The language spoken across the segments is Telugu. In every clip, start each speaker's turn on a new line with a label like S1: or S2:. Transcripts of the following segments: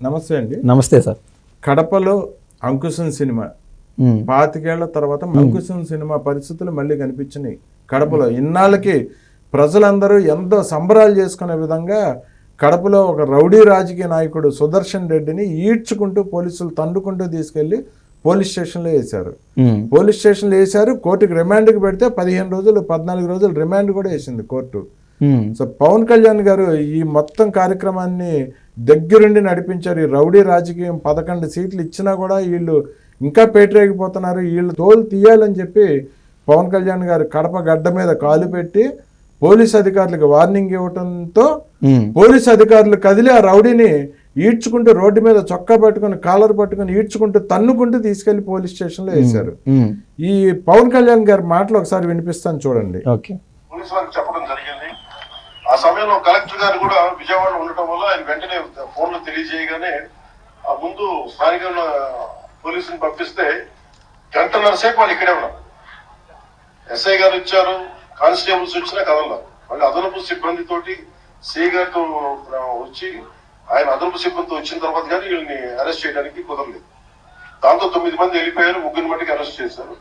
S1: నమస్తే అండి.
S2: నమస్తే సార్.
S1: కడపలో అంకుశం సినిమా 25 ఏళ్ల తర్వాత అంకుశం సినిమా పరిస్థితులు మళ్ళీ కనిపించినాయి కడపలో. ఇన్నాళ్ళకి ప్రజలందరూ ఎంతో సంబరాలు చేసుకునే విధంగా కడపలో ఒక రౌడీ రాజకీయ నాయకుడు సుదర్శన్ రెడ్డిని ఈడ్చుకుంటూ పోలీసులు తండుకుంటూ తీసుకెళ్లి పోలీస్ స్టేషన్లో వేశారు. పోలీస్ స్టేషన్లో వేశారు, కోర్టుకి రిమాండ్కి పెడితే 15 రోజులు 14 రోజులు రిమాండ్ కూడా వేసింది కోర్టు. సో పవన్ కళ్యాణ్ గారు ఈ మొత్తం కార్యక్రమాన్ని దగ్గరుండి నడిపించారు. ఈ రౌడీ రాజకీయం 11 సీట్లు ఇచ్చినా కూడా వీళ్ళు ఇంకా పేటరేగిపోతున్నారు, వీళ్ళు తోలు తీయాలని చెప్పి పవన్ కళ్యాణ్ గారు కడప గడ్డ మీద కాలు పెట్టి పోలీస్ అధికారులకు వార్నింగ్ ఇవ్వడంతో పోలీస్ అధికారులు కదిలి ఆ రౌడీని ఈడ్చుకుంటూ రోడ్డు మీద చొక్కా పట్టుకుని కాలర్ పట్టుకుని ఈడ్చుకుంటూ తన్నుకుంటూ తీసుకెళ్లి పోలీస్ స్టేషన్లో వేశారు. ఈ పవన్ కళ్యాణ్ గారి మాటలు ఒకసారి వినిపిస్తాను చూడండి.
S3: పోలీసు వారికి చెప్పడం జరిగింది. ఆ సమయంలో కలెక్టర్ గారు కూడా విజయవాడలో ఉండటం వల్ల ఆయన వెంటనే ఫోన్లో తెలియజేయగానే ఆ ముందు స్థానికంగా పోలీసుని పంపిస్తే గంటన్నర సేపు వాళ్ళు ఇక్కడే ఉన్నారు. ఎస్ఐ గారు ఇచ్చారు, కానిస్టేబుల్స్ వచ్చినా కదలలా. మళ్ళీ అదనపు సిబ్బందితోటి సిఐ గారితో వచ్చి ఆయన అదనపు సిబ్బందితో వచ్చిన తర్వాత కానీ వీళ్ళని అరెస్ట్ చేయడానికి కుదరలేదు. దాంతో 9 మంది వెళ్ళిపోయారు, 3 మట్టికి అరెస్ట్ చేశారు.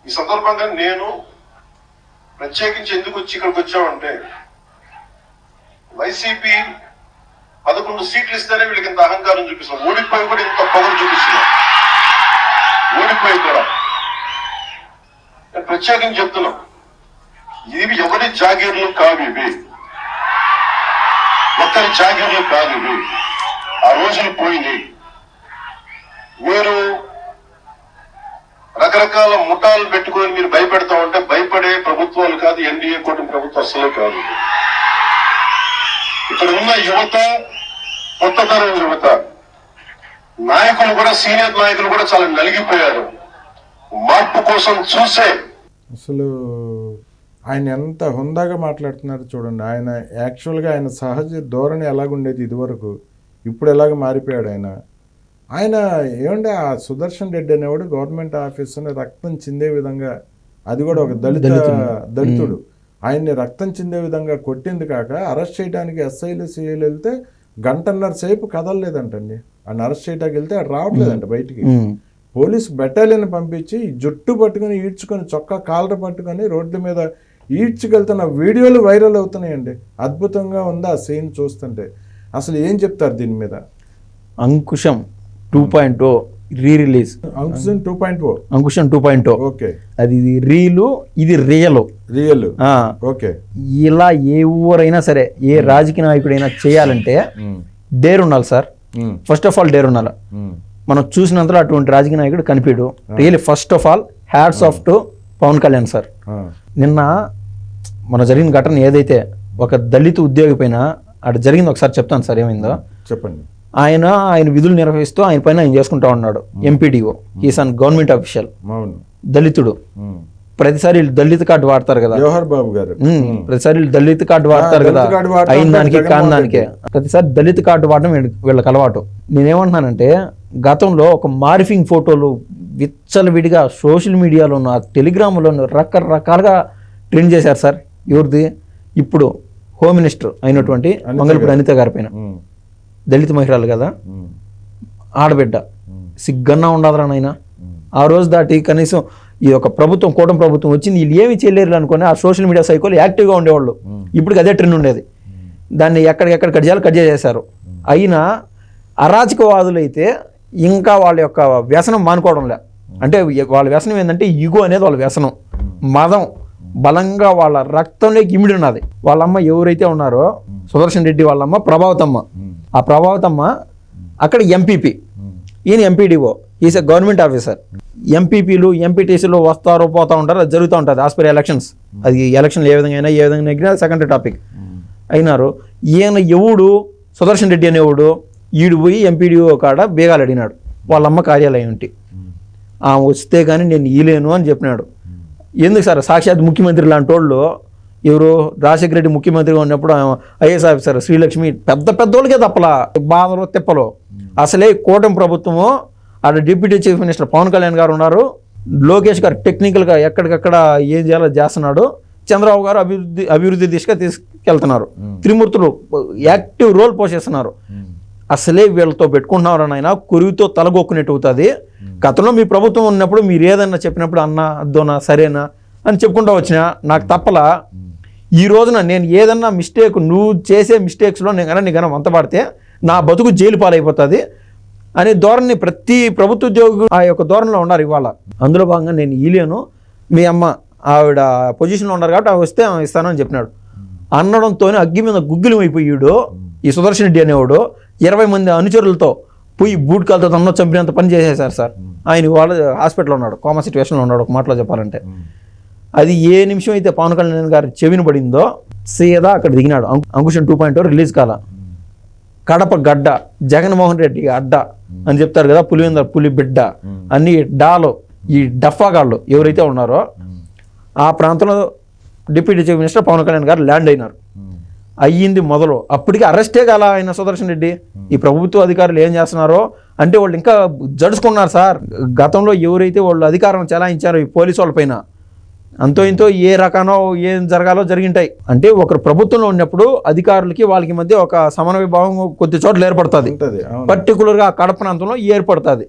S3: ఈ సందర్భంగా నేను ప్రత్యేకించి ఎందుకు వచ్చి ఇక్కడికి వచ్చామంటే వైసీపీ 11 సీట్లు ఇస్తేనే వీళ్ళకి ఇంత అహంకారం చూపిస్తున్నాం. ఓడిపోయి కూడా ఇంత పవర్ చూపిస్తున్నాం. ఓడిపోయి కూడా నేను ప్రత్యేకించి చెప్తున్నాం, ఇవి ఎవరి జాగీర్లు కావు, ఇవి ఒక్కరి జాగీర్లు కాదు, ఇవి ఆ రోజులు పోయినాయి. మీరు రకరకాల ముఠాలు పెట్టుకొని మీరు భయపెడతామంటే భయపడే ప్రభుత్వాలు కాదు, ఎన్డీఏ కూటమి ప్రభుత్వం అసలే కాదు. ఇక్కడ ఉన్న యువత, కొత్త తరం యువత, నాయకులు కూడా, సీనియర్ నాయకులు కూడా చాలా నలిగిపోయారు. మార్పు కోసం చూసే
S1: అసలు ఆయన ఎంత హుందాగా మాట్లాడుతున్నారు చూడండి. ఆయన యాక్చువల్గా ఆయన సహజ ధోరణి ఎలాగుండేది ఇదివరకు, ఇప్పుడు ఎలాగ మారిపోయాడు ఆయన. ఆయన ఏమంటే ఆ సుదర్శన్ రెడ్డి అనేవాడు గవర్నమెంట్ ఆఫీసుని రక్తం చిందే విధంగా, అది కూడా ఒక దళితుడు, ఆయన్ని రక్తం చిందే విధంగా కొట్టింది కాక అరెస్ట్ చేయడానికి ఎస్ఐలు సిఐలు వెళ్తే గంటన్నర సేపు కదలలేదంటండి. ఆయన అరెస్ట్ చేయడానికి వెళ్తే అది రావట్లేదంట బయటికి. పోలీసు బెటాలియన్ పంపించి జుట్టు పట్టుకుని ఈడ్చుకొని చొక్కా కాలర పట్టుకొని రోడ్ల మీద ఈడ్చుకెళ్తున్న వీడియోలు వైరల్ అవుతున్నాయండి. అద్భుతంగా ఉంది ఆ సీన్ చూస్తుంటే. అసలు ఏం చెప్తారు దీని మీద?
S2: అంకుశం 2.0 రిలీజ్.
S1: అంకుశం 2.0.
S2: అంకుశం 2.0.
S1: ఓకే.
S2: అది రీలు, ఇది రియల్.
S1: ఓకే.
S2: ఇలా ఏ ఊరైనా సరే, ఏ రాజకీయ నాయకుడైనా చేయాలంటే డేర్ ఉండాలి sir. First of all dare ఉండాలి. మనం చూసినంతలో అటువంటి రాజకీయ నాయకుడు కనిపించడు. Really first of all hats off to Pawan Kalyan sir. నిన్న మన జరిగిన ఘటన ఏదైతే, ఒక దళిత ఉద్యోగి పైన అటు జరిగింది, ఒకసారి చెప్తాను సార్ ఏమైందో.
S1: చెప్పండి.
S2: ఆయన విధులు నిర్వహిస్తూ ఆయన పైన ఆయన చేసుకుంటా ఉన్నాడు. MPDO, is an government official, దళితుడు. ప్రతిసారి దళిత కార్డు వాడతారు కదా
S1: జవహర్ బాబు గారు,
S2: ప్రతిసారి దళిత కార్డు వాడతారు కదా, అయిన దానికి కాని దానికే ప్రతిసారి దళిత కార్డు వాడడం వీళ్ళకి అలవాటు. నేనేమంటున్నానంటే, గతంలో ఒక మార్ఫింగ్ ఫోటోలు విచ్చలవిడిగా సోషల్ మీడియాలో, టెలిగ్రామ్లో రకరకాలుగా ట్రెండ్ చేశారు సార్. ఎవరిది? ఇప్పుడు హోమ్ మినిస్టర్ అయినటువంటి మంగళపూడి అనిత గారి పైన. దళిత మహిళలు కదా, ఆడబిడ్డ, సిగ్గన్నా ఉండదురా నాయన. ఆ రోజు దాటి కనీసం ఈ యొక్క ప్రభుత్వం, కూటమి ప్రభుత్వం వచ్చింది, వీళ్ళు ఏమి చేయలేరు అనుకుని ఆ సోషల్ మీడియా సైకోలు యాక్టివ్గా ఉండేవాళ్ళు. ఇప్పుడు అదే ట్రెండ్ ఉండేది. దాన్ని ఎక్కడికెక్కడ కట్ చేయాలి, కట్ చేసేశారు. అయినా అరాచకవాదులు అయితే ఇంకా వాళ్ళ యొక్క వ్యసనం మానుకోవడంలే. అంటే వాళ్ళ వ్యసనం ఏంటంటే ఈగో అనేది వాళ్ళ వ్యసనం. మదం బలంగా వాళ్ళ రక్తంలోకి ఇమిడి ఉన్నది. వాళ్ళమ్మ ఎవరైతే ఉన్నారో సుదర్శన్ రెడ్డి వాళ్ళమ్మ ప్రభావతమ్మ, ఆ ప్రభావతమ్మ అక్కడ ఎంపీపీ, ఈయన MPDO, is a government officer. ఎంపీపీలు ఎంపీటీసీలు వస్తారు పోతూ ఉంటారు, అది జరుగుతూ ఉంటుంది యాజ్ పర్ ఎలక్షన్స్. అది ఎలక్షన్లు ఏ విధంగా అయినా, ఏ విధంగా నెగ్గినా సెకండరీ టాపిక్ అయినారు. ఈయన ఎవడు సుదర్శన్ రెడ్డి అనేవాడు ఈడు పోయి ఎంపీడీఓ కాడ బేగాలు అడిగినాడు వాళ్ళమ్మ కార్యాలయం ఉంటే. వస్తే కానీ నేను ఈలేను అని చెప్పినాడు. ఎందుకు సార్, సాక్షాత్ ముఖ్యమంత్రి లాంటి వాళ్ళు, ఎవరు రాజశేఖర రెడ్డి ముఖ్యమంత్రిగా ఉన్నప్పుడు ఐఏఎస్ ఆఫీసర్ శ్రీలక్ష్మి, పెద్దోళ్ళకే తప్పలా బాధలు తిప్పలు. అసలే కూటమి ప్రభుత్వము, అక్కడ deputy chief minister Pawan Kalyan garu ఉన్నారు, లోకేష్ గారు టెక్నికల్గా ఎక్కడికక్కడ ఏం చేయాలో చేస్తున్నాడు, చంద్రబాబు గారు అభివృద్ధి దిశగా తీసుకెళ్తున్నారు, త్రిమూర్తులు యాక్టివ్ రోల్ పోషిస్తున్నారు. అసలే వీళ్ళతో పెట్టుకుంటున్నారు నాయన, కురివితో తలగొక్కునేట్టు అవుతుంది. గతంలో మీ ప్రభుత్వం ఉన్నప్పుడు మీరు ఏదన్నా చెప్పినప్పుడు అన్న అద్దోనా సరేనా అని చెప్పుకుంటూ వచ్చినా నాకు తప్పలా. ఈ రోజున నేను ఏదన్నా మిస్టేక్, నువ్వు చేసే మిస్టేక్స్లో నీ గనం వంతపడితే నా బతుకు జైలు పాలైపోతుంది అనే ధోరణి ప్రతి ప్రభుత్వ ఉద్యోగి ఆ యొక్క ధోరణిలో ఉన్నారు ఇవాళ. అందులో భాగంగా నేను ఈలేను, మీ అమ్మ ఆవిడ పొజిషన్లో ఉన్నారు కాబట్టి ఆవిడ వస్తే ఆమె ఇస్తానని చెప్పినాడు అనడంతోనే అగ్గి మీద గుగ్గిలం అయిపోయాడు ఈ సుదర్శన్ రెడ్డి అనేవాడు. 20 మంది అనుచరులతో పోయి బూట్కాలతో తనలో చంపినంత పని చేసేసారు సార్. ఆయన వాళ్ళు హాస్పిటల్లో ఉన్నాడు, కోమా సిచ్యువేషన్లో ఉన్నాడు. ఒక మాటలో చెప్పాలంటే అది ఏ నిమిషం అయితే పవన్ కళ్యాణ్ గారి చెవిని పడిందో సీదా అక్కడ దిగినాడు. అంకుశం 2.0 రిలీజ్ కాల. కడప గడ్డ, జగన్మోహన్ రెడ్డి అడ్డ అని చెప్తారు కదా, పులివెందుల పులి బిడ్డ అన్ని డాలు, ఈ డఫాగాళ్ళు ఎవరైతే ఉన్నారో ఆ ప్రాంతంలో deputy chief minister Pawan Kalyan garu land అయినారు. అయ్యింది మొదలు. అప్పటికి అరెస్టే కాల ఆయన సుదర్శన్ రెడ్డి. ఈ ప్రభుత్వ అధికారులు ఏం చేస్తున్నారో అంటే వాళ్ళు ఇంకా జడుచుకున్నారు సార్. గతంలో ఎవరైతే వాళ్ళు అధికారం చెలాయించారో ఈ పోలీసు వాళ్ళ పైన అంతో ఇంతో ఏ రకానో ఏం జరగాలో జరిగింటాయి. అంటే ఒకరు ప్రభుత్వంలో ఉన్నప్పుడు అధికారులకి వాళ్ళకి మధ్య ఒక సమన్వయ భావం కొద్ది చోట్ల ఏర్పడుతుంది. పర్టికులర్గా ఆ కడప ప్రాంతంలో ఏర్పడుతుంది.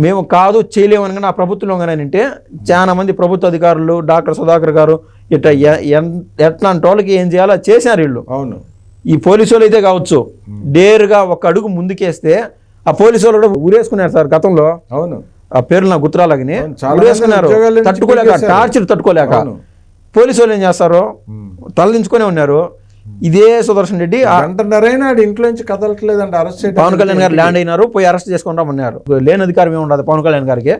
S2: మేము కాదు చేయలేమని నా ప్రభుత్వంలో కానీ అంటే చాలా మంది ప్రభుత్వ అధికారులు, డాక్టర్ సుధాకర్ గారు ఇట్లా ఎట్లాంటి వాళ్ళకి ఏం చేయాలో చేశారు వీళ్ళు.
S1: అవును,
S2: ఈ పోలీసు వాళ్ళు అయితే కావచ్చు డేరుగా ఒక అడుగు ముందుకేస్తే ఆ పోలీసు వాళ్ళు కూడా ఊరేసుకున్నారు సార్ గతంలో.
S1: అవును,
S2: ఆ పేర్లు నాకు గుర్తురాలని ఊరేసుకున్నారు. తట్టుకోలేక, టార్చర్ తట్టుకోలేక పోలీసు వాళ్ళు ఏం చేస్తారు, తలదించుకునే ఉన్నారు. ఇదే సుదర్శన్ రెడ్డి
S1: ఇంట్లో నుంచి కదలట్లేదండి. అరెస్ట్
S2: పవన్ కళ్యాణ్ గారు ల్యాండ్ అయినారు, పోయి అరెస్ట్ చేసుకుంటామన్నారు. లేని అధికారం ఏమి ఉండదు పవన్ కళ్యాణ్ గారికి.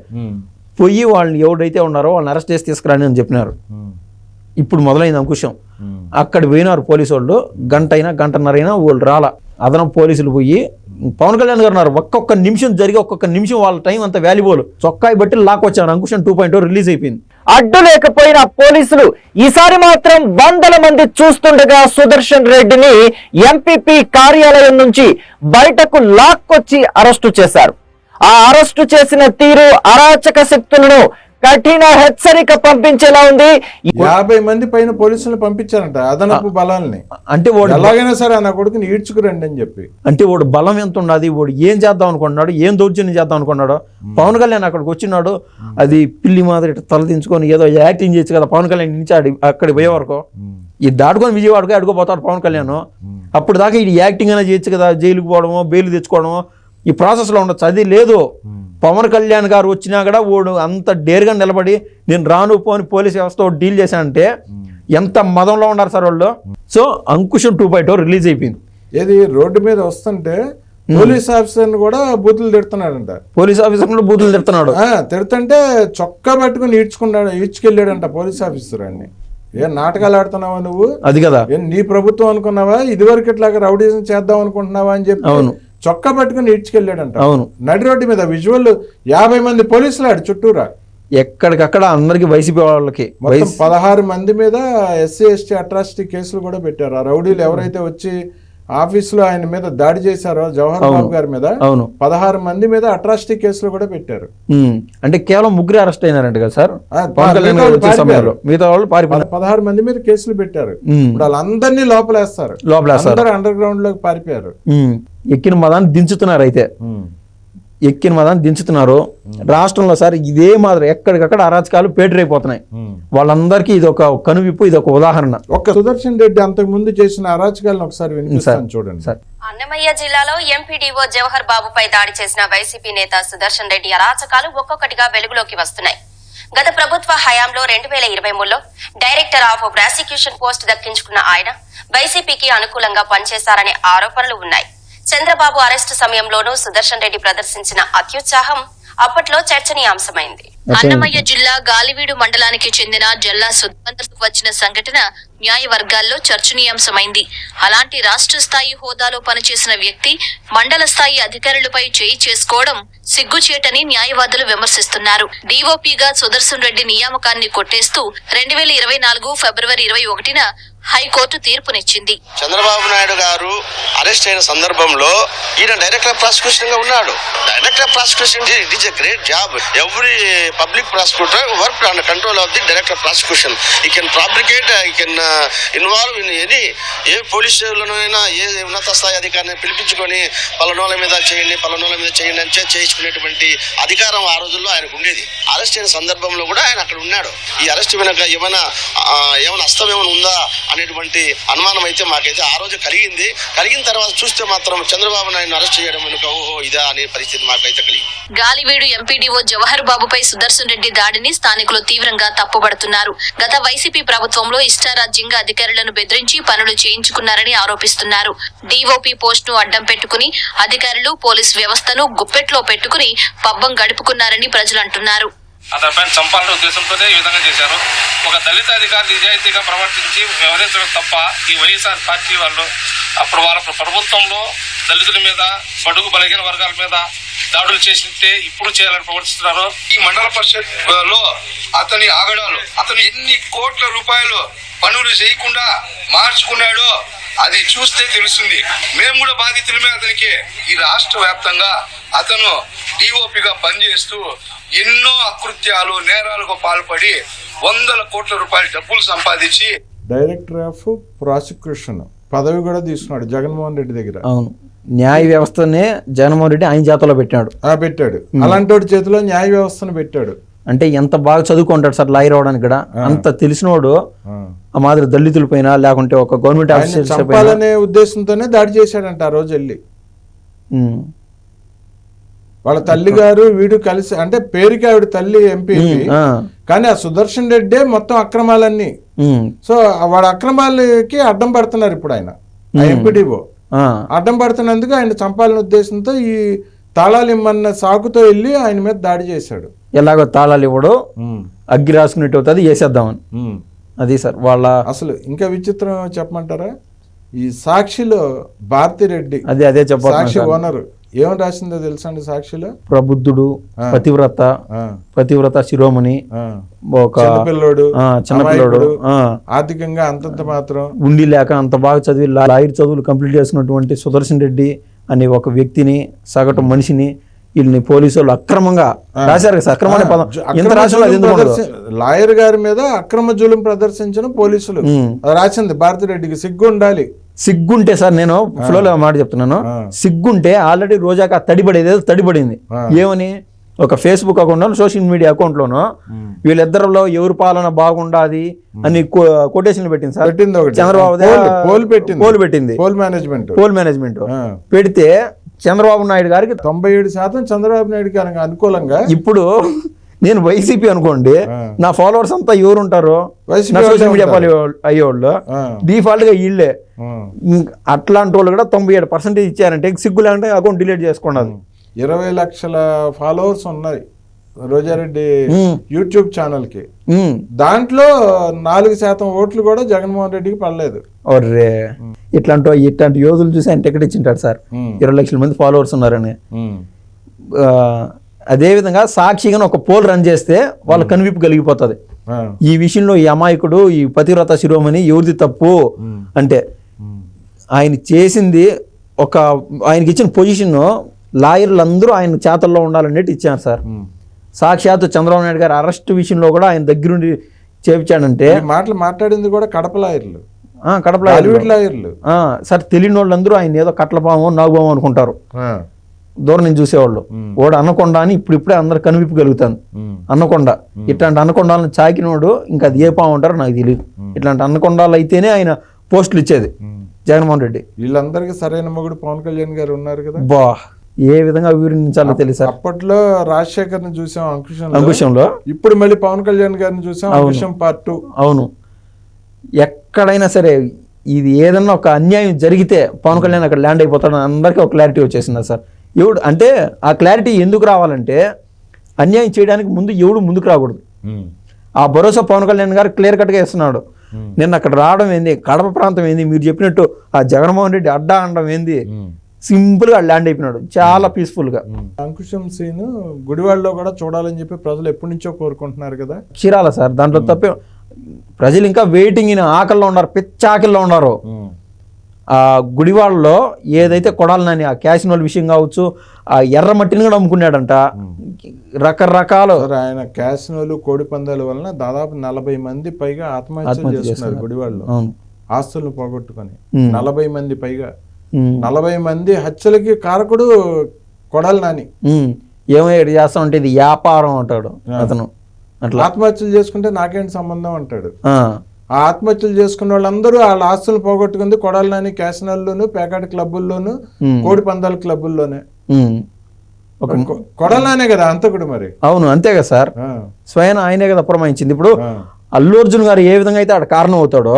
S2: పోయి వాళ్ళని ఎవరైతే ఉన్నారో వాళ్ళని అరెస్ట్ చేసి తీసుకురాని అని చెప్పినారు. ఇప్పుడు మొదలైంది అంకుశం. అక్కడ పోయినారు పోలీసు వాళ్ళు. గంటన్నరైనా వాళ్ళు రాలా. అదనం పోలీసులు పోయి పవన్ కళ్యాణ్ గారు ఉన్నారు. ఒక్కొక్క నిమిషం జరిగి ఒక్కొక్క నిమిషం వాళ్ళ టైం అంత వాల్యుబుల్. చొక్కాయి బట్టి లాక్కొచ్చారు. అంకుశం 2.0 రిలీజ్ అయిపోయింది.
S4: అడ్డు లేకపోయిన పోలీసులు ఈసారి మాత్రం వందల మంది చూస్తుండగా సుదర్శన్ రెడ్డిని ఎంపీపీ కార్యాలయం నుంచి బయటకు లాక్కొచ్చి అరెస్టు చేశారు. ఆ అరెస్టు చేసిన తీరు అరాచక శక్తులను కఠిన హెచ్చరిక పంపించేలా ఉంది.
S1: 50 మంది పైన పోలీసులు పంపించారంట అదనపు బలాల్ని.
S2: అంటే వాడు
S1: ఎలాగైనా సరే నా కొడుకుని ఈడ్చుకురండి అని చెప్పి.
S2: అంటే వాడు బలం ఎంత ఉన్నది, వాడు ఏం చేద్దాం అనుకున్నాడు, ఏం దౌర్జన్యం చేద్దాం అనుకున్నాడు. పవన్ కళ్యాణ్ అక్కడికి వచ్చినాడు, అది పిల్లి మాదిరి తలదించుకొని ఏదో యాక్టింగ్ చేయొచ్చు కదా పవన్ కళ్యాణ్ నుంచి అక్కడికి పోయే వరకు. ఈ దాటుకొని విజయవాడకు అడుగుపోతాడు పవన్ కళ్యాణ్. అప్పుడు దాకా ఇది యాక్టింగ్ అయినా చేయొచ్చు కదా, జైలుకు పోవడమో బెయిల్ తెచ్చుకోవడమో ఈ ప్రాసెస్లో ఉండొచ్చు. అది లేదు. పవన్ కళ్యాణ్ గారు వచ్చినా కూడా వాడు అంత డేర్గా నిలబడి నేను రాను పోని పోలీస్ వ్యవస్థ డీల్ చేశానంటే ఎంత మదంలో ఉన్నారు సార్ వాళ్ళు. సో అంకుశం 2.0 రిలీజ్ అయిపోయింది.
S1: ఏది రోడ్డు మీద వస్తుంటే పోలీస్ ఆఫీసర్ని కూడా బూతులు తిడుతున్నాడంట.
S2: పోలీస్ ఆఫీసర్ కూడా బూతులు తిడుతున్నాడు.
S1: తిడుతుంటే చొక్కా పట్టుకుని ఈడ్చుకెళ్ళాడంట పోలీస్ ఆఫీసర్ అన్ని. ఏం నాటకాలు ఆడుతున్నావా నువ్వు?
S2: అది కదా
S1: నీ ప్రభుత్వం అనుకున్నావా? ఇదివరకు ఇట్లాగా రౌడీజం చేద్దాం అనుకుంటున్నావా అని చెప్పి
S2: అవును
S1: చొక్కా పట్టుకుని ఈడ్చుకెళ్ళాడంట.
S2: అవును,
S1: నడి రోడ్డు మీద విజువల్ 50 మంది పోలీసులు ఆడు చుట్టూరా.
S2: ఎక్కడికక్కడ అందరికి వైసీపీ వాళ్ళకి
S1: 16 మంది మీద SC ST అట్రాసిటీ కేసులు కూడా పెట్టారు. ఆ రౌడీలు ఎవరైతే వచ్చి ఆఫీసులో ఆయన మీద దాడి చేశారో జవహర్ బాబు గారి మీద 16 మంది మీద అట్రాసిటీ కేసులు కూడా పెట్టారు.
S2: అంటే కేవలం 3 అరెస్ట్ అయినారంట కదా సార్. మిగతా వాళ్ళు
S1: 16 మంది మీద కేసులు పెట్టారు. ఇప్పుడు వాళ్ళందరినీ లోపలేస్తారు. అందరూ అండర్ గ్రౌండ్ లోకి పారిపోయారు.
S2: ఎక్కిన మదాన్ని దించుతున్నారు. రాష్ట్రంలో సార్ ఇదే మాదిరి ఎక్కడికక్కడ అరాచకాలు పేటరైపోతున్నాయి. వాళ్ళందరికీ ఇది ఒక కనువిప్పు, ఇది ఒక ఉదాహరణ.
S1: ఒక్క సుదర్శన్ రెడ్డి అంతకు ముందు చేసిన అరాచకాలను ఒకసారి వినిపిస్తాను చూడండి సార్.
S5: అన్నమయ్య జిల్లాలో ఎంపీడీఓ జవహర్ బాబుపై దాడి చేసిన వైసీపీ నేత సుదర్శన్ రెడ్డి అరాచకాలు ఒక్కొక్కటిగా వెలుగులోకి వస్తున్నాయి. గత ప్రభుత్వ హయాంలో 2023లో డైరెక్టర్ ఆఫ్ ప్రాసిక్యూషన్ పోస్ట్ దక్కించుకున్న ఆయన వైసీపీకి అనుకూలంగా పనిచేశారనే ఆరోపణలు ఉన్నాయి. చంద్రబాబు అరెస్టు సమయంలోనూ సుదర్శన్ రెడ్డి ప్రదర్శించిన అత్యుత్సాహం అప్పట్లో చర్చనీయాంశమైంది. అన్నమయ్య జిల్లా గాలివీడు మండలానికి చెందిన జల్లా సుధాకర్కు వచ్చిన సంఘటన న్యాయ వర్గాల్లో చర్చనీయాంశమైంది. అలాంటి రాష్ట్ర స్థాయి హోదాలో పనిచేసిన వ్యక్తి మండల స్థాయి అధికారులపై చేయి చేసుకోవడం సిగ్గుచేటని న్యాయవాదులు విమర్శిస్తున్నారు. డీఓపీగా సుదర్శన్ రెడ్డి నియామకాన్ని కొట్టేస్తూ 2024 ఫిబ్రవరి 21న హైకోర్టు తీర్పునిచ్చింది.
S6: చంద్రబాబు నాయుడు గారు అరెస్ట్ అయిన సందర్భంలో ఈయన డైరెక్టర్ ఆఫ్ ప్రాసిక్యూషన్ గా ఉన్నాడు. Director of prosecution it is a great job. Every public prosecutor work under control of the director of prosecution. ఈ కెన్ ఫ్యాబ్రికేట్, ఈ కెన్ ఇన్వాల్వ్ ఇన్ ఎనీ, ఏ పోలీసులనైనా ఏ ఉన్నత స్థాయి అధికారిని పిలిపించుకొని పలానోళ్ళ మీద చేయండి అని చేయించుకునేటువంటి అధికారం ఆ రోజుల్లో ఆయనకు ఉండేది. అరెస్ట్ అయిన సందర్భంలో కూడా ఆయన అక్కడ ఉన్నాడు. ఈ అరెస్ట్ వెనక ఏమైనా అస్తం ఏమైనా ఉందా అనేటువంటి అనుమానం అయితే మాకైతే ఆ రోజు కలిగిన తర్వాత చూస్తే మాత్రం చంద్రబాబు నాయుడు అరెస్ట్ చేయడం వెనుక ఓహో ఇదా అనే పరిస్థితి మాకైతే కలిగింది.
S5: గాలివీడు ఎంపీడీఓ జవహర్ బాబుపై సుదర్శన్ రెడ్డి దాడిని స్థానికులు తీవ్రంగా తప్పుపడుతున్నారు. గత వైసీపీ ప్రభుత్వంలో ఇష్టారాజ్యంగా అధికారులను బెదిరించి పనులు చేయించుకున్నారని ఆరోపిస్తున్నారు. డీఓపీ పోస్టును అడ్డం పెట్టుకుని అధికారులు పోలీస్ వ్యవస్థను గుప్పెట్లో పెట్టుకుని పబ్బం గడుపుకున్నారని ప్రజలు అంటున్నారు.
S7: అతనిపైన చంపాలనే ఉద్దేశంతోనే ఈ విధంగా చేశారు. ఒక దళిత అధికారి నిజాయితీగా ప్రవర్తించి వ్యవహరించడం తప్ప ఈ వైఎస్ఆర్ పార్టీ వాళ్ళు అప్పుడు వాళ్ళ ప్రభుత్వంలో దళితుల మీద, బడుగు బలహీన వర్గాల మీద దాడులు చేసింటే ఇప్పుడు చేయాలని ప్రవర్తిస్తున్నారు.
S8: ఈ మండల పరిషత్ లో అతని ఆగడాలు, అతను ఎన్ని కోట్ల రూపాయలు పనులు చేయకుండా మార్చుకున్నాడో అది చూస్తే తెలుస్తుంది. మేము కూడా బాధితులమే అతనికి. ఈ రాష్ట్ర వ్యాప్తంగా అతను డిఓపిగా పనిచేస్తూ ఎన్నో అకృత్యాలు, నేరాలకు పాల్పడి 100 కోట్ల రూపాయల డబ్బులు సంపాదించి
S1: డైరెక్టర్ ఆఫ్ ప్రాసిక్యూషన్ పదవి కూడా తీసుకున్నాడు జగన్మోహన్ రెడ్డి దగ్గర.
S2: అవును, న్యాయ వ్యవస్థనే జగన్మోహన్ రెడ్డి ఆయన చేతిలో పెట్టాడు.
S1: అలాంటి వాడి చేతిలో న్యాయ వ్యవస్థను పెట్టాడు.
S2: అంటే ఎంత బాగా చదువుకుంటాడు సార్ లాయర్ అవడానికి కూడా. అంత తెలిసినోడు ఆ మాదిరి దళితుల పైన లేకుంటే ఒక గవర్నమెంట్ ఆఫీసర్
S1: చంపాలనే ఉద్దేశంతోనే దాడి చేశాడంట ఆ రోజు వెళ్ళి. వాళ్ళ తల్లి గారు వీడు కలిసి, అంటే పేరుకి ఆవిడ తల్లి ఎంపీ, కానీ ఆ సుదర్శన్ రెడ్డే మొత్తం అక్రమాలన్నీ. సో వాడు అక్రమాలకి అడ్డం పడుతున్నారు ఇప్పుడు ఆయన ఎంపీడీఓ. అడ్డం పడుతున్నందుకు ఆయన చంపాలనే ఉద్దేశంతో ఈ తాళాలు ఇమ్మన్న సాకుతో వెళ్ళి ఆయన మీద దాడి చేశాడు.
S2: ఎలాగో తాళాలు ఇవ్వడు, అగ్గి రాసుకునేట్టు అవుతుంది, వేసేద్దామని. అది సార్ వాళ్ళ
S1: అసలు ఇంకా విచిత్రం చెప్పమంటారా, ఈ సాక్షిలో భారతిరెడ్డి
S2: అదే చెప్పాలి,
S1: సాక్షి ఓనర్ ఏమని రాసిందో తెలుసా అండి సాక్షిలో?
S2: ప్రబుద్ధుడు, పతివ్రత శిరోమణి, ఒక చిన్నపిల్లోడు,
S1: ఆర్థికంగా అంతంత మాత్రం
S2: ఉండి లేక అంత బాగా చదివి లాయర్ చదువులు కంప్లీట్ చేసినటువంటి సుదర్శన్ రెడ్డి అనే ఒక వ్యక్తిని, సగటు మనిషిని వీళ్ళని పోలీసు వాళ్ళు అక్రమంగా రాశారు కదా. అక్రమమైన పదం ఎంత రాశారు.
S1: లాయర్ గారి మీద అక్రమ జులుం ప్రదర్శించిన పోలీసులు రాసింది. భారతిరెడ్డికి సిగ్గు ఉండాలి.
S2: సిగ్గుంటే సార్, నేను ఫ్లోలో మాట చెప్తున్నాను, సిగ్గుంటే ఆల్రెడీ రోజాక తడిపడింది. ఏమని ఒక Facebook account, social media account లోనో వీళ్ళిద్దరిలో ఎవరి పాలన బాగుండాది అని కొటేషన్లు పెట్టింది సార్. చంద్రబాబు పోల్ పెట్టింది, పోల్ మేనేజ్మెంట్ పెడితే చంద్రబాబు నాయుడు గారికి
S1: 97% చంద్రబాబు నాయుడు గారికి అనుకూలంగా.
S2: ఇప్పుడు నేను వైసీపీ అనుకోండి, నా ఫాలోవర్స్ అంతా ఎవరు ఉంటారు, సోషల్ మీడియా అయ్యేవాళ్ళు డిఫాల్ట్ గా వీళ్ళే. అట్లాంటి వాళ్ళు కూడా 97% ఇచ్చారంటే సిగ్గు లేకుంటే అకౌంట్ డిలీట్ చేసుకోండి.
S1: 20 లక్షల ఫాలోవర్స్ ఉన్నాయి రోజారెడ్డి యూట్యూబ్ ఛానల్ కి. దాంట్లో 4% ఓట్లు కూడా జగన్మోహన్ రెడ్డికి పడలేదు.
S2: ఒర్రే, ఇట్లాంటి యోధులు చూసి ఆయన టికెట్ ఇచ్చింటాడు సార్. 20 లక్షల మంది ఫాలోవర్స్ ఉన్నారని. అదేవిధంగా సాక్షిగా ఒక పోల్ రన్ చేస్తే వాళ్ళ కనువిప్పు కలిగిపోతుంది. ఈ విషయంలో ఈ అమాయకుడు, ఈ పతివ్రత శిరోమణి ఎవరిది తప్పు అంటే, ఆయన చేసింది ఆయనకి ఇచ్చిన పొజిషన్ లాయర్లు అందరూ ఆయన చేతల్లో ఉండాలన్నట్టు ఇచ్చారు సార్. సాక్షాత్తు చంద్రబాబు నాయుడు గారు అరెస్ట్ విషయంలో కూడా ఆయన దగ్గరుండి చేపించాడంటే.
S1: మాటలు మాట్లాడింది కూడా కడప లాయర్లు,
S2: లాయర్లు సార్. తెలియని వాళ్ళందరూ ఆయన ఏదో కట్లపాము నాగుపాము అనుకుంటారు దూరం నుంచి చూసేవాళ్ళు. వాడు అనకొండ అని ఇప్పుడిప్పుడే అందరు కనిపింపగలుగుతాను. అనకొండ, ఇట్లాంటి అనకొండాలను చాకినోడు ఇంకా అది ఏ పాము ఉంటారో నాకు తెలియదు. ఇట్లాంటి అనకొండాలు అయితేనే ఆయన పోస్టులు ఇచ్చేది జగన్మోహన్ రెడ్డి.
S1: వీళ్ళందరికీ సరైన మొగుడు పవన్ కళ్యాణ్ గారు ఉన్నారు కదా.
S2: బా, ఏ విధంగా వివరించాలో తెలుసా.
S1: అప్పట్లో రాజశేఖర్ ని చూసాం అంకుశంలో, ఇప్పుడు మళ్ళీ పవన్ కళ్యాణ్ గారిని చూసాం అంకుశం పార్ట్ 2.
S2: అవును, ఎక్కడైనా సరే ఇది ఏదన్నా ఒక అన్యాయం జరిగితే పవన్ కళ్యాణ్ అక్కడ ల్యాండ్ అయిపోతాడు. అందరికీ ఒక క్లారిటీ వచ్చేసింది సార్. ఎవడు అంటే ఆ క్లారిటీ ఎందుకు రావాలంటే, అన్యాయం చేయడానికి ఎవడు ముందుకు రాకూడదు. ఆ భరోసా పవన్ కళ్యాణ్ గారు క్లియర్ కట్గా ఇస్తున్నాడు. నిన్న అక్కడ రావడం ఏంది, కడప ప్రాంతం ఏంది, మీరు చెప్పినట్టు ఆ జగన్మోహన్ రెడ్డి అడ్డా అనడం ఏంది, సింపుల్ గా ల్యాండ్ అయిపోయినాడు చాలా పీస్ఫుల్ గా.
S1: అంకుశం సీన్ గుడివాడలో కూడా చూడాలని చెప్పి ప్రజలు ఎప్పటి నుంచో కోరుకుంటున్నారు కదా.
S2: చీరాల సార్, దాంట్లో తప్పే. ప్రజలు ఇంకా వెయిటింగ్ ఆకల్లో ఉన్నారు, పిచ్చ ఆకల్లో ఉన్నారు. ఆ గుడివాడలో ఏదైతే కొడాలని ఆ క్యాసినోల విషయం కావచ్చు, ఆ ఎర్ర మట్టిని కూడా అమ్ముకున్నాడంట. రకరకాల
S1: ఆయన క్యాసినోలు కోడి పందాల వలన దాదాపు 40 మంది పైగా ఆత్మహత్యలు చేస్తున్నారు గుడివాడలో, ఆస్తులను పోగొట్టుకొని. 40 మంది పైగా, 40 మంది హత్యలకి కారకుడు కొడాలి నాని.
S2: ఏమయ్యాడు చేస్తా ఉంటే ఇది వ్యాపారం అంటాడు అతను. అట్లా
S1: ఆత్మహత్యలు చేసుకుంటే నాకేంటి సంబంధం అంటాడు. ఆ ఆత్మహత్యలు చేసుకున్న వాళ్ళందరూ వాళ్ళ ఆస్తులు పోగొట్టుకుంది కొడాలి నాని క్యాసినోల్లోను, పేకాట క్లబ్బుల్లోను, కోడి పందాల క్లబ్బుల్లోనే. కొడాలి నానే కదా అంతకుడు మరి.
S2: అవును, అంతే కదా సార్, స్వయం ఆయనే కదా పురమాయించింది. ఇప్పుడు అల్లు అర్జున్ గారు ఏ విధంగా అయితే ఆడ కారణం అవుతాడో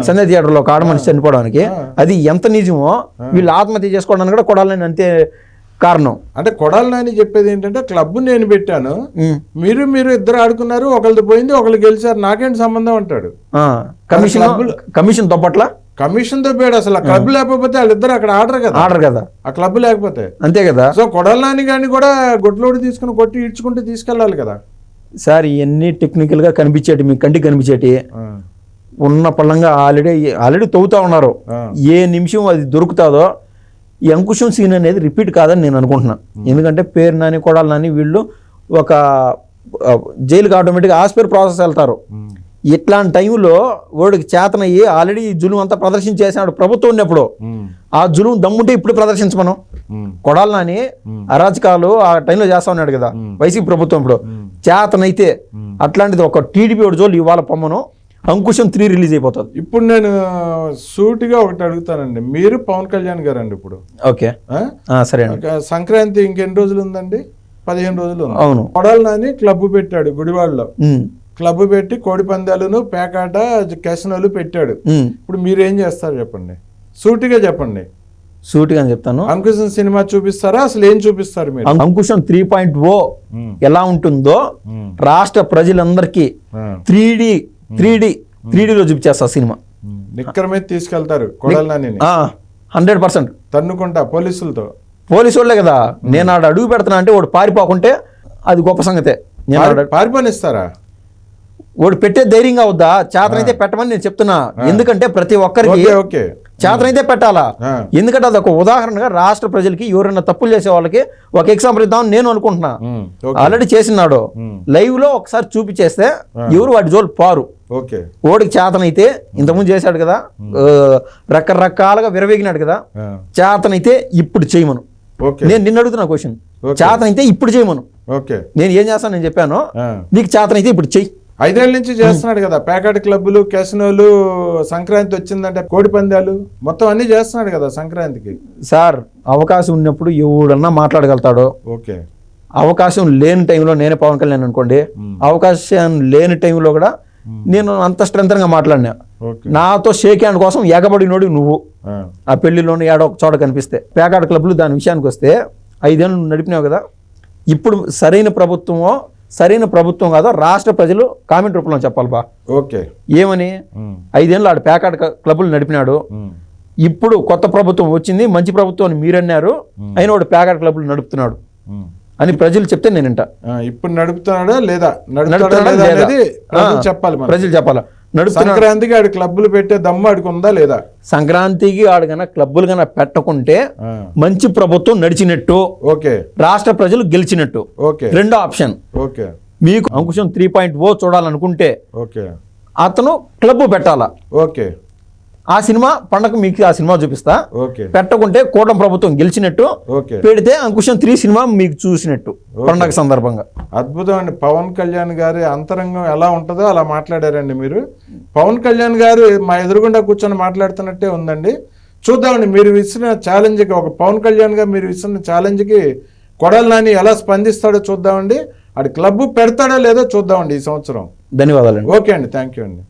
S2: సంజయ్ థియేటర్ లో ఒక ఆడ మనిషి చనిపోవడానికి, అది ఎంత నిజమో వీళ్ళు ఆత్మహత్య చేసుకోవడానికి కూడా కొడాలని అంతే కారణం.
S1: అంటే కొడాలి నాని చెప్పేది ఏంటంటే క్లబ్ నేను పెట్టాను, మీరు ఇద్దరు ఆడుకున్నారు, ఒకళ్ళది పోయింది ఒకళ్ళు గెలిచారు, నాకేంటి సంబంధం అంటాడు.
S2: కమిషన్ తప్పట్ల
S1: కమిషన్ దొబ్బాడు. అసలు క్లబ్ లేకపోతే వాళ్ళిద్దరు అక్కడ ఆడరు కదా ఆ క్లబ్ లేకపోతే.
S2: అంతే కదా.
S1: సో కొడాలి నాని గాని కూడా గొడ్లోడి తీసుకుని కొట్టి ఇడ్చుకుంటూ తీసుకెళ్ళాలి కదా
S2: సార్. ఇవన్నీ టెక్నికల్ గా కనిపించేటి, మీ కంటికి కనిపించేటి ఉన్న పళ్ళంగా ఆల్రెడీ తవ్వుతా ఉన్నారు. ఏ నిమిషం అది దొరుకుతాదో ఈ అంకుశం సీన్ అనేది రిపీట్ కాదని నేను అనుకుంటున్నా. ఎందుకంటే పేరు నాని కొడాలి నాని వీళ్ళు ఒక జైలుకి ఆటోమేటిక్గా ఆస్పేర్ ప్రాసెస్ వెళ్తారు. ఇట్లాంటి టైంలో వాడికి చేతనయ్యి ఆల్రెడీ ఈ జులుం అంతా ప్రదర్శన చేసినాడు ప్రభుత్వం ఉన్నప్పుడు. ఆ జులుం దమ్ముంటే ఇప్పుడు ప్రదర్శించమను. కొడాలి నాని అరాచకాలు ఆ టైంలో చేస్తా ఉన్నాడు కదా వైసీపీ ప్రభుత్వం. ఇప్పుడు చేతనైతే అట్లాంటిది ఒక టీడీపీ ఒకటి జోలు ఇవాళ పొమ్మను, అంకుశం 3 రిలీజ్ అయిపోతుంది.
S1: ఇప్పుడు నేను సూటిగా ఒకటి అడుగుతానండి, మీరు పవన్ కళ్యాణ్ గారు అండి ఇప్పుడు
S2: ఓకే సరే
S1: సంక్రాంతి ఇంకెన్ని రోజులు ఉందండి? 15 రోజులు.
S2: అవును.
S1: కొడాలి నాని క్లబ్ పెట్టాడు గుడివాడలో, క్లబ్ పెట్టి కోడి పందాలను పేకాట క్యాసినోలు పెట్టాడు. ఇప్పుడు మీరు ఏం చేస్తారు చెప్పండి, సూటిగా చెప్పండి.
S2: సూటిగా చెప్తాను.
S1: అంకుశం సినిమా చూపిస్తారా, అసలు ఏం చూపిస్తారు మీరు?
S2: అంకుశం 3.0 ఎలా ఉంటుందో రాష్ట్ర ప్రజలందరికీ 3Dలో చూపించేస్తా సినిమా.
S1: నిక్కర మీద తీసుకెళ్తారు కొడాలి నాని
S2: 100%
S1: తన్నుకుంటా పోలీసులతో.
S2: పోలీసు వాళ్ళే కదా. నేను ఆడ అడుగు పెడుతున్నా అంటే వాడు పారిపోకుంటే అది గొప్ప సంగతే.
S1: పారిపోనిస్తారా?
S2: వాడు పెట్టే ధైర్యంగా అవుద్దా? చేతనైతే పెట్టమని నేను చెప్తున్నా. ఎందుకంటే ప్రతి ఒక్కరికి చేతనైతే పెట్టాలా. ఎందుకంటే అది ఒక ఉదాహరణగా రాష్ట్ర ప్రజలకి ఎవరైనా తప్పులు చేసే వాళ్ళకి ఒక ఎగ్జాంపుల్ ఇద్దామని నేను అనుకుంటున్నా. ఆల్రెడీ చేసినాడు, లైవ్ లో ఒకసారి చూపించేస్తే ఎవరు వాటి జోలు పారు. ఓడికి చేతనైతే ఇంతకుముందు చేశాడు కదా, రకరకాలుగా విరవేగినాడు కదా, చేతనైతే ఇప్పుడు చేయమను. నేను నిన్ను అడుగుతున్నా క్వశ్చన్, చేతనైతే ఇప్పుడు చేయమను. నేను ఏం చేస్తాను నేను చెప్పాను, నీకు చేతనైతే ఇప్పుడు చెయ్యి.
S1: 5 ఏళ్ళ నుంచి చేస్తున్నాడు కదా పేకాట క్లబ్బులు, క్యాసినోలు, సంక్రాంతి వచ్చిందంటే కోడి పందాలు మొత్తం అన్ని చేస్తున్నాడు కదా సంక్రాంతికి.
S2: సార్ అవకాశం ఉన్నప్పుడు ఎవడన్నా మాట్లాడగలుగుతాడు. అవకాశం లేని టైంలో నేనే పవన్ కళ్యాణ్ అనుకోండి, అవకాశం లేని టైంలో కూడా నేను అంత స్ట్రెంత్ గా మాట్లాడినా. నాతో షేక్ హ్యాండ్ కోసం ఎగబడినోడు నువ్వు ఆ పెళ్లిలోని ఏడో ఒక చోట కనిపిస్తే. పేకాట క్లబ్లు దాని విషయానికి వస్తే 5 ఏళ్ళు నడిపినావు కదా, ఇప్పుడు సరైన ప్రభుత్వం కాదో రాష్ట్ర ప్రజలు కామెంట్ రూపంలో చెప్పాలి బా. ఏమని 5 ఏళ్ళు ఆడు పేకాట క్లబ్లు నడిపినాడు, ఇప్పుడు కొత్త ప్రభుత్వం వచ్చింది మంచి ప్రభుత్వం అని మీరన్నారు, అయినా వాడు పేకాట క్లబ్లు నడుపుతున్నాడు అని ప్రజలు చెప్తే నేను వింటా.
S1: ఇప్పుడు నడుపుతున్నాడా లేదా చెప్పాలి, ప్రజలు
S2: చెప్పాలా.
S1: సంక్రాంతికి ఆడు క్లబ్బులు పెట్టే దమ్ము ఆడికి ఉందా లేదా?
S2: సంక్రాంతికి ఆడు కన్నా క్లబ్బులు కన్నా పెట్టకుంటే మంచి ప్రభుత్వం నడిచినట్టు, రాష్ట్ర ప్రజలు గెలిచినట్టు. రెండో ఆప్షన్, మీకు అంకుశం 3.0 చూడాలనుకుంటే అతను క్లబ్ పెట్టాలా. ఆ సినిమా పండగ మీకు ఆ సినిమా చూపిస్తా. పెట్టకుంటే కూటమి ప్రభుత్వం గెలిచినట్టు, పెడితే అంకుశం 3 సినిమా మీకు చూసినట్టు పండగ సందర్భంగా.
S1: అద్భుతం అండి. పవన్ కళ్యాణ్ గారి అంతరంగం ఎలా ఉంటుందో అలా మాట్లాడారండి మీరు. పవన్ కళ్యాణ్ గారు మా ఎదురుగుండా కూర్చొని మాట్లాడుతున్నట్టే ఉందండి. చూద్దామండి మీరు విసిరిన ఛాలెంజ్కి, ఒక పవన్ కళ్యాణ్ గారు మీరు విసిరిన ఛాలెంజ్కి కొడాలి నాని ఎలా స్పందిస్తాడో చూద్దామండి. అది క్లబ్ పెడతాడో లేదో చూద్దామండి ఈ సంవత్సరం.
S2: ధన్యవాదాలు.
S1: ఓకే అండి, థ్యాంక్ యూ అండి.